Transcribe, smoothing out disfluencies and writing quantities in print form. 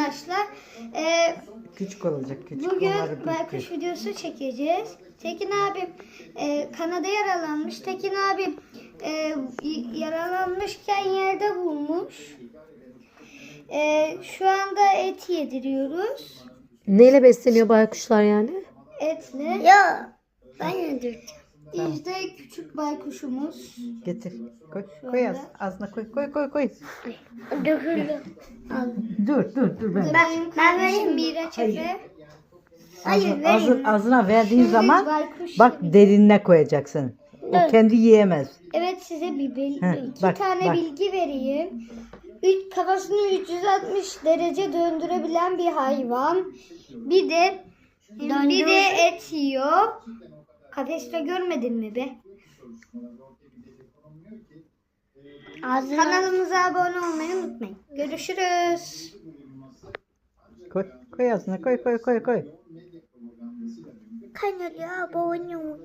arkadaşlar. Küçük olacak küçük. Bugün Onları baykuş videosu çekeceğiz. Tekin abim kanada yaralanmış. Tekin abim yaralanmışken yerde bulmuş. Şu anda et yediriyoruz. Neyle besleniyor baykuşlar yani? Etle. Ya ben yedirdim. İşte küçük baykuşumuz. Getir. Koy ağzına koy. Döküldü. Al. Dur ben. Benim kardeşim Miraç Efe. Hayır, verin. Ağzına verdiğin Şimdi zaman baykuş bak derinine koyacaksın. O kendi yiyemez. Evet, size bir Heh, iki bak, tane bak. bilgi vereyim. Kafasını 360 derece döndürebilen bir hayvan. Bir de et yiyor. Kafeste görmedin mi be? Kanalımıza abone olmayı unutmayın. Görüşürüz. Koy ağzına koy. Kanala abone ol.